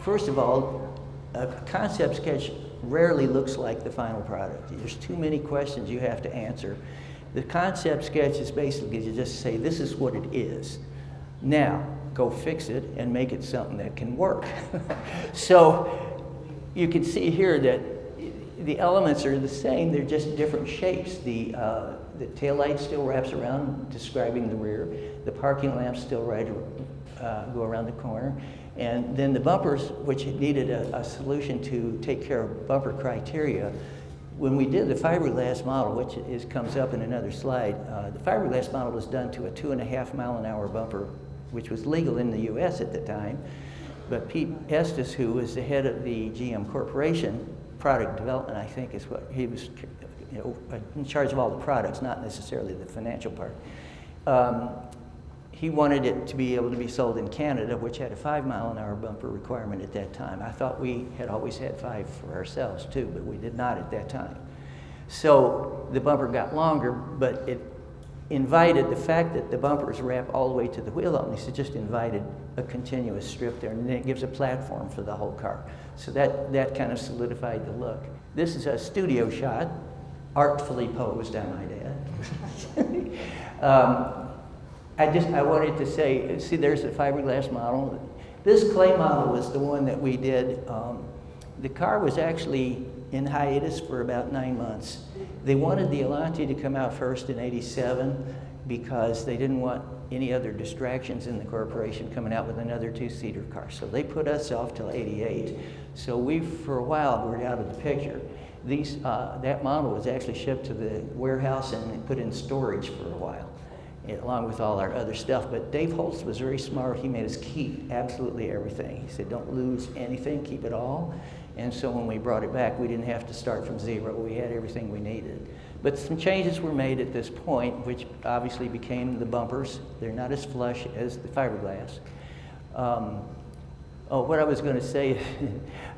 first of all, a concept sketch rarely looks like the final product. There's too many questions you have to answer. The concept sketch is basically you just say, this is what it is. Now, go fix it and make it something that can work. So you can see here that the elements are the same, they're just different shapes. The taillight still wraps around, describing the rear. The parking lamps still go around the corner. And then the bumpers, which needed a solution to take care of bumper criteria. When we did the fiberglass model, which comes up in another slide, the fiberglass model was done to a 2.5 mile an hour bumper, which was legal in the US at the time. But Pete Estes, who was the head of the GM Corporation, product development, I think is what he was, in charge of all the products, not necessarily the financial part. He wanted it to be able to be sold in Canada, which had a 5 mile an hour bumper requirement at that time. I thought we had always had 5 for ourselves too, but we did not at that time. So the bumper got longer, but it invited the fact that the bumpers wrap all the way to the wheel elements. It just invited a continuous strip there, and then it gives a platform for the whole car. So that kind of solidified the look. This is a studio shot, artfully posed, I might add. I wanted to say, see, there's the fiberglass model. This clay model was the one that we did. The car was actually in hiatus for about 9 months. They wanted the Elantra to come out first in '87 because they didn't want any other distractions in the corporation coming out with another 2-seater car. So they put us off till '88. So we, for a while, were out of the picture. That model was actually shipped to the warehouse and put in storage for a while, along with all our other stuff. But Dave Holtz was very smart. He made us keep absolutely everything. He said, don't lose anything, keep it all. And so when we brought it back, we didn't have to start from zero. We had everything we needed. But some changes were made at this point, which obviously became the bumpers. They're not as flush as the fiberglass. What I was going to say,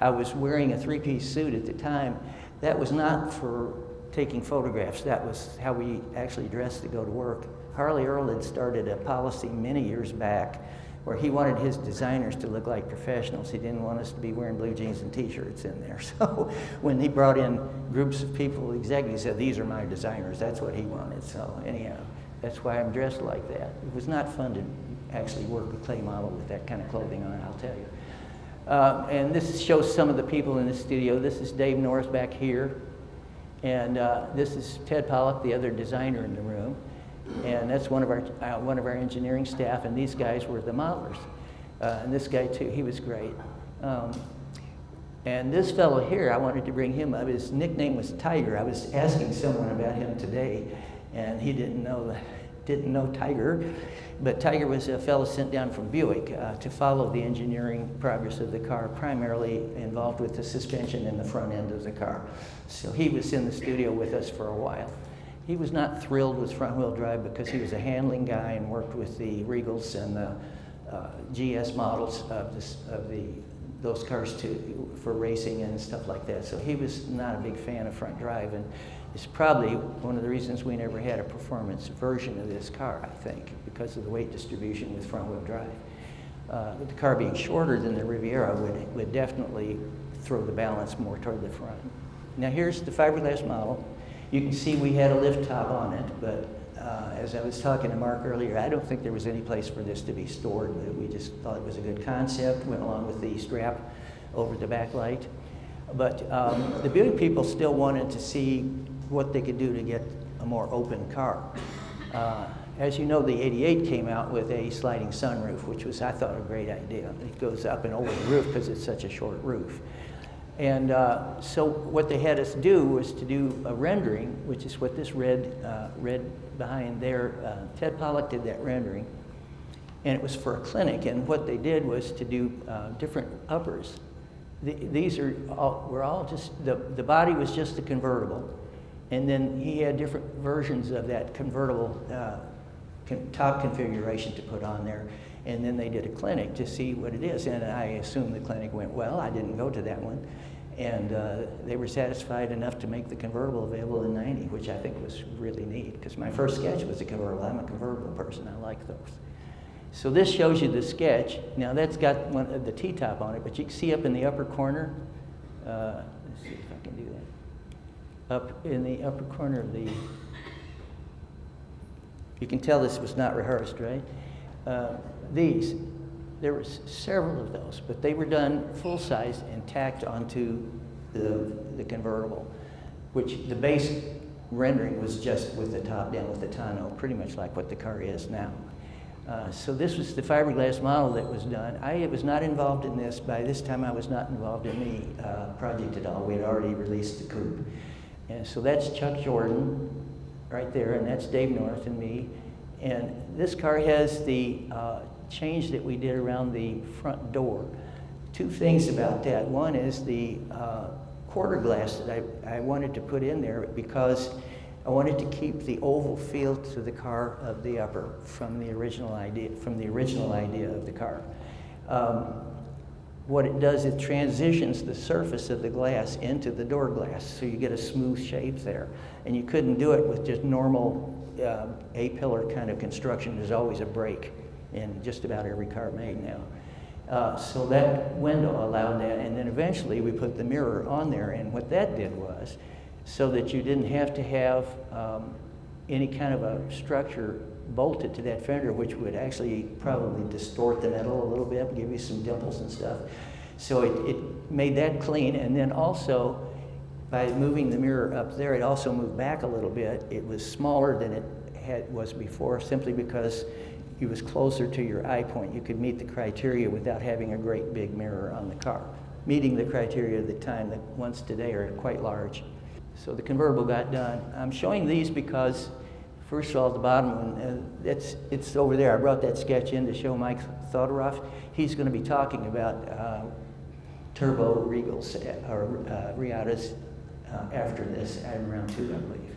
I was wearing a 3-piece suit at the time. That was not for taking photographs. That was how we actually dressed to go to work. Harley Earl had started a policy many years back where he wanted his designers to look like professionals. He didn't want us to be wearing blue jeans and t-shirts in there. So when he brought in groups of people, executives said, these are my designers. That's what he wanted. So anyhow, that's why I'm dressed like that. It was not fun to actually work a clay model with that kind of clothing on, I'll tell you. And this shows some of the people in the studio. This is Dave Norris back here. And this is Ted Pollock, the other designer in the room. And that's one of our engineering staff, and these guys were the modelers. And this guy too, he was great. And this fellow here, I wanted to bring him up. His nickname was Tiger. I was asking someone about him today, and he didn't know Tiger. But Tiger was a fellow sent down from Buick to follow the engineering progress of the car, primarily involved with the suspension in the front end of the car. So he was in the studio with us for a while. He was not thrilled with front-wheel drive because he was a handling guy and worked with the Regals and the GS models of those cars for racing and stuff like that. So he was not a big fan of front drive, and it's probably one of the reasons we never had a performance version of this car, I think, because of the weight distribution with front-wheel drive. With the car being shorter than the Riviera would definitely throw the balance more toward the front. Now here's the fiberglass model. You can see we had a lift top on it, but as I was talking to Mark earlier, I don't think there was any place for this to be stored, but we just thought it was a good concept, went along with the strap over the backlight. But the Buick people still wanted to see what they could do to get a more open car. As you know, the 88 came out with a sliding sunroof, which was, I thought, a great idea. It goes up and over the roof because it's such a short roof. And so what they had us do was to do a rendering, which is what this red behind there, Ted Pollock did that rendering, and it was for a clinic. And what they did was to do different uppers. These were all just, the body was just the convertible. And then he had different versions of that convertible top configuration to put on there. And then they did a clinic to see what it is. And I assume the clinic went well. I didn't go to that one. And they were satisfied enough to make the convertible available in '90, which I think was really neat, because my first sketch was a convertible. I'm a convertible person. I like those. So this shows you the sketch. Now that's got the T-top on it, but you can see up in the upper corner, let's see if I can do that. Up in the upper corner of the, you can tell this was not rehearsed, right? There were several of those, but they were done full size and tacked onto the convertible, which the base rendering was just with the top down with the tonneau, pretty much like what the car is now. So this was the fiberglass model that was done. I was not involved in this. By this time, I was not involved in the project at all. We had already released the coupe. And so that's Chuck Jordan right there, and that's Dave North and me. And this car has the change that we did around the front door. Two things about that. One is the quarter glass that I wanted to put in there because I wanted to keep the oval feel to the car of the upper from the original idea of the car. What it does, it transitions the surface of the glass into the door glass, so you get a smooth shape there. And you couldn't do it with just normal A-pillar kind of construction. There's always a break in just about every car made now. So that window allowed that, and then eventually we put the mirror on there, and what that did was, so that you didn't have to have any kind of a structure bolted to that fender, which would actually probably distort the metal a little bit, give you some dimples and stuff. So it made that clean, and then also by moving the mirror up there, it also moved back a little bit. It was smaller than it was before, simply because it was closer to your eye point. You could meet the criteria without having a great big mirror on the car. Meeting the criteria at the time, the ones today are quite large. So the convertible got done. I'm showing these because, first of all, the bottom one, it's over there. I brought that sketch in to show Mike Thoderoff. He's going to be talking about turbo Regals or Reattas after this, at round 2, I believe.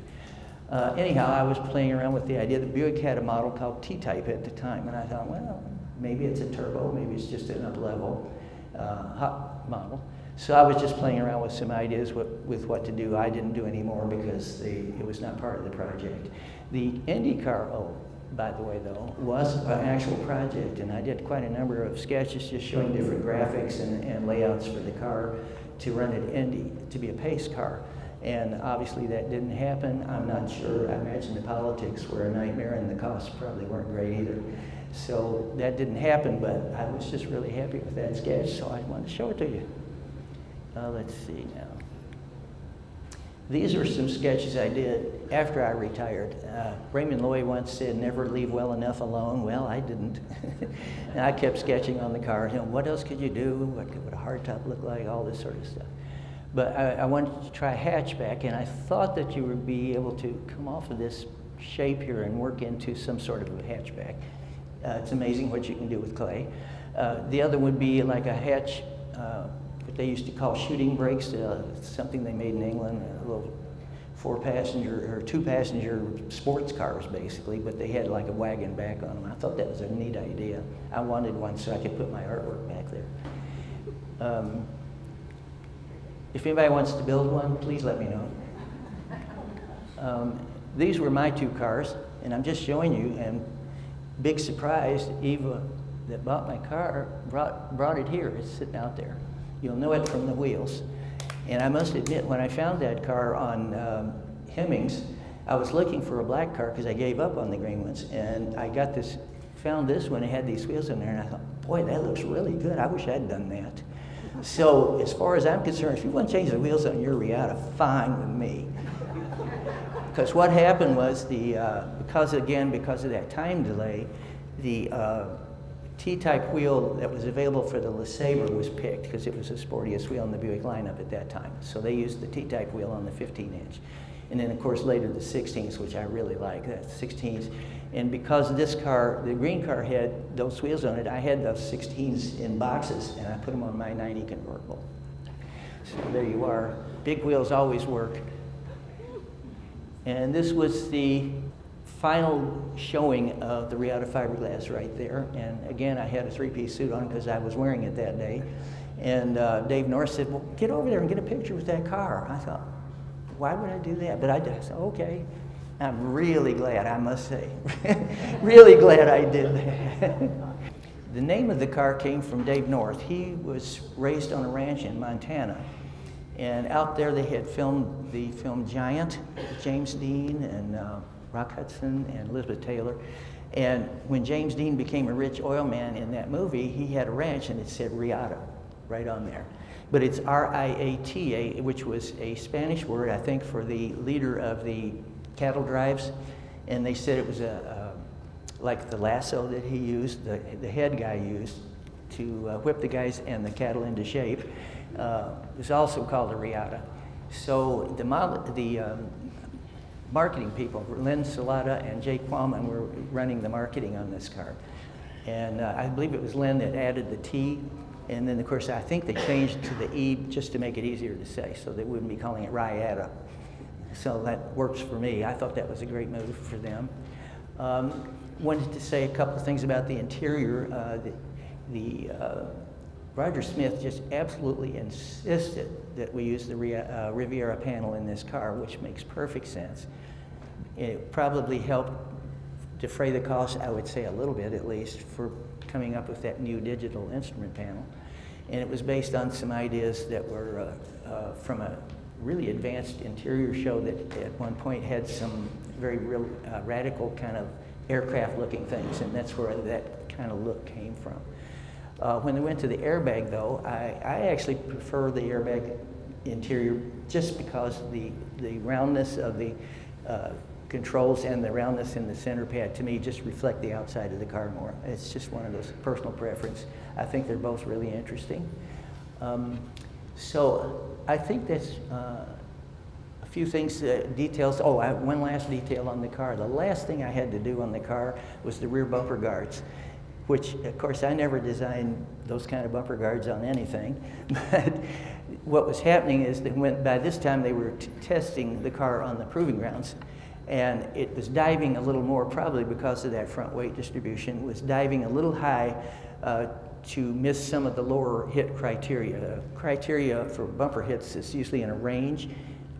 Anyhow, I was playing around with the idea that Buick had a model called T-Type at the time, and I thought, well, maybe it's a turbo, maybe it's just an up-level hot model. So I was just playing around with some ideas with what to do. I didn't do any more because it was not part of the project. The IndyCar, by the way, though, was an actual project, and I did quite a number of sketches just showing different graphics and layouts for the car to run at Indy, to be a pace car. And obviously that didn't happen. I'm not sure. I imagine the politics were a nightmare and the costs probably weren't great either. So that didn't happen, but I was just really happy with that sketch, so I wanted to show it to you. Let's see now. These are some sketches I did after I retired. Raymond Loy once said, "Never leave well enough alone." Well, I didn't. And I kept sketching on the car. You know, what else could you do? What would a hardtop look like? All this sort of stuff. But I wanted to try hatchback, and I thought that you would be able to come off of this shape here and work into some sort of a hatchback. It's amazing what you can do with clay. The other would be like a hatch, what they used to call shooting brakes, something they made in England, a little 4-passenger or 2-passenger sports cars basically, but they had like a wagon back on them. I thought that was a neat idea. I wanted one so I could put my artwork back there. If anybody wants to build one, please let me know. These were my 2 cars, and I'm just showing you, and big surprise, Eva that bought my car brought it here. It's sitting out there. You'll know it from the wheels. And I must admit, when I found that car on Hemmings, I was looking for a black car because I gave up on the green ones. And I found this one, it had these wheels in there, and I thought, boy, that looks really good. I wish I'd done that. So as far as I'm concerned, if you want to change the wheels on your Reatta, fine with me. Because what happened was because of that time delay, the T-type wheel that was available for the LeSabre was picked because it was the sportiest wheel in the Buick lineup at that time. So they used the T-type wheel on the 15-inch. And then, of course, later the 16s, which I really like, that 16s. And because this car, the green car, had those wheels on it, I had those 16s in boxes, and I put them on my 90 convertible. So there you are. Big wheels always work. And this was the final showing of the Reatta fiberglass right there. And again, I had a three-piece suit on because I was wearing it that day. And Dave North said, well, get over there and get a picture with that car. I thought, why would I do that? But I just said, okay. I'm really glad, I must say. Really glad I did that. The name of the car came from Dave North. He was raised on a ranch in Montana. And out there they had filmed the film Giant, James Dean and Rock Hudson and Elizabeth Taylor. And when James Dean became a rich oil man in that movie, he had a ranch and it said Reatta right on there. But it's R-I-A-T-A, which was a Spanish word, I think, for the leader of the cattle drives. And they said it was like the lasso that he used, the head guy used to whip the guys and the cattle into shape. It was also called a Reatta. So the marketing people, Lynn Salata and Jake Qualman, were running the marketing on this car. And I believe it was Lynn that added the T. And then, of course, I think they changed to the E just to make it easier to say, so they wouldn't be calling it Reatta. So that works for me. I thought that was a great move for them. Wanted to say a couple of things about the interior. Roger Smith just absolutely insisted that we use the Riviera panel in this car, which makes perfect sense. It probably helped defray the cost, I would say a little bit at least, for coming up with that new digital instrument panel. And it was based on some ideas that were from a really advanced interior show that at one point had some very real radical kind of aircraft looking things, and that's where that kind of look came from. When they went to the airbag though, I actually prefer the airbag interior just because the roundness of the controls and the roundness in the center pad to me just reflect the outside of the car more. It's just one of those personal preference. I think they're both really interesting. So I think that's a few things, details. Oh, one last detail on the car. The last thing I had to do on the car was the rear bumper guards, which of course I never designed those kind of bumper guards on anything. But what was happening is that by this time they were testing the car on the proving grounds, and it was diving a little more, probably because of that front weight distribution, was diving a little high to miss some of the lower hit criteria. Criteria for bumper hits is usually in a range,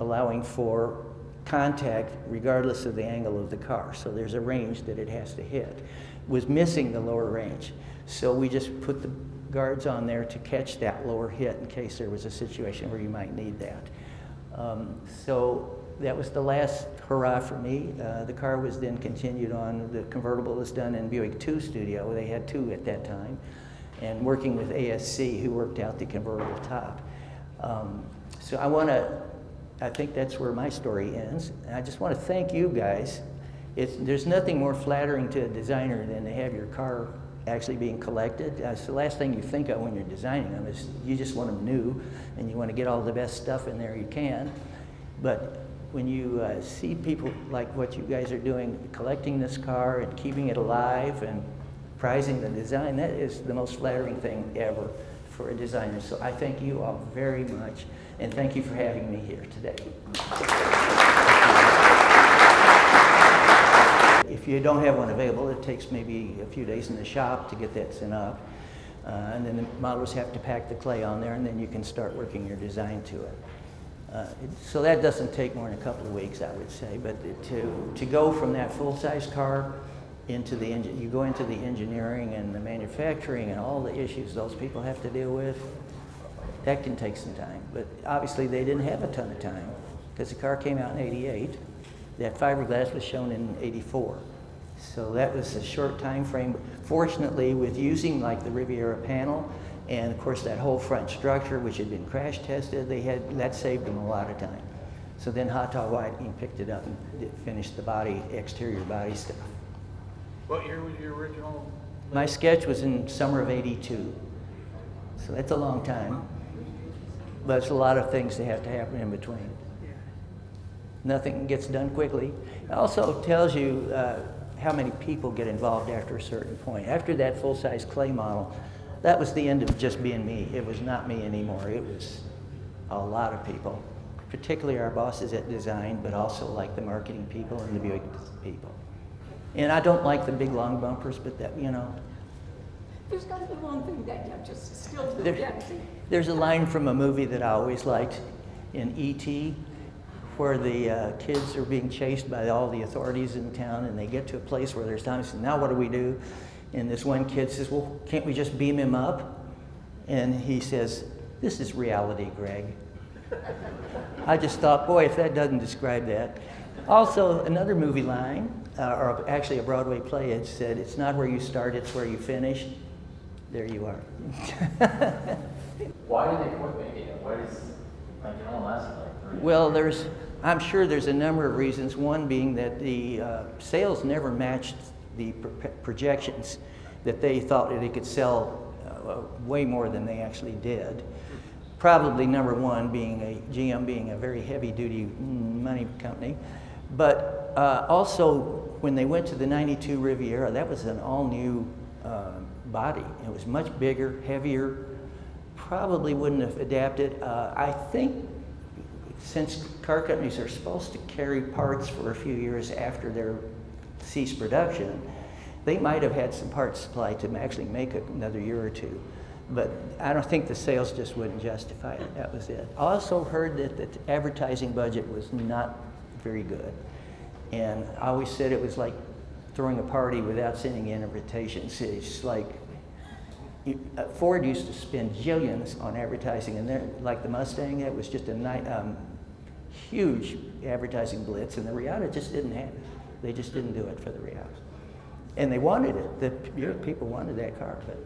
allowing for contact regardless of the angle of the car. So there's a range that it has to hit. Was missing the lower range. So we just put the guards on there to catch that lower hit in case there was a situation where you might need that. So that was the last hurrah for me. The car was then continued on. The convertible was done in Buick 2 studio. They had 2 at that time. And working with ASC, who worked out the convertible top. So I think that's where my story ends. And I just want to thank you guys. There's nothing more flattering to a designer than to have your car actually being collected. It's the last thing you think of when you're designing them is you just want them new and you want to get all the best stuff in there you can. But when you see people like what you guys are doing, collecting this car and keeping it alive and prizing the design, that is the most flattering thing ever for a designer. So I thank you all very much, and thank you for having me here today. If you don't have one available, it takes maybe a few days in the shop to get that sent up. And then the modelers have to pack the clay on there, and then you can start working your design to it. So that doesn't take more than a couple of weeks, I would say. But to go from that full-size car into the engine, you go into the engineering and the manufacturing and all the issues those people have to deal with, that can take some time. But obviously they didn't have a ton of time because the car came out in '88. That fiberglass was shown in '84. So that was a short time frame. Fortunately, with using like the Riviera panel and of course that whole front structure, which had been crash tested, that saved them a lot of time. So then Hata Whiting picked it up and finished the exterior body stuff. What year was your original? My sketch was in summer of '82. So that's a long time. But it's a lot of things that have to happen in between. Nothing gets done quickly. It also tells you how many people get involved after a certain point. After that full-size clay model, that was the end of just being me. It was not me anymore. It was a lot of people, particularly our bosses at design, but also like the marketing people and the Buick people. And I don't like the big long bumpers, but that, you know. There's got to be one thing that you just still do There- that. There's a line from a movie that I always liked in E.T. where the kids are being chased by all the authorities in town, and they get to a place where there's time. They say, now what do we do? And this one kid says, well, can't we just beam him up? And he says, this is reality, Greg. I just thought, boy, if that doesn't describe that. Also, another movie line, or actually a Broadway play, it said, it's not where you start, it's where you finish. There you are. Why did they quit making it? Why does, like, it only lasted like 3 Well, years? I'm sure there's a number of reasons. One being that the sales never matched the projections, that they thought that they could sell way more than they actually did. Probably number one being GM being a very heavy-duty money company. But also, when they went to the 92 Riviera, that was an all-new body. It was much bigger, heavier, probably wouldn't have adapted. I think since car companies are supposed to carry parts for a few years after their cease production, they might have had some parts supply to actually make another year or two. But I don't think the sales just wouldn't justify it. That was it. I also heard that the advertising budget was not very good. And I always said it was like throwing a party without sending in invitations. It's like Ford used to spend jillions on advertising, and like the Mustang, it was just a huge advertising blitz, and the Reatta just didn't have it. They just didn't do it for the Reatta. And they wanted it. The people wanted that car, but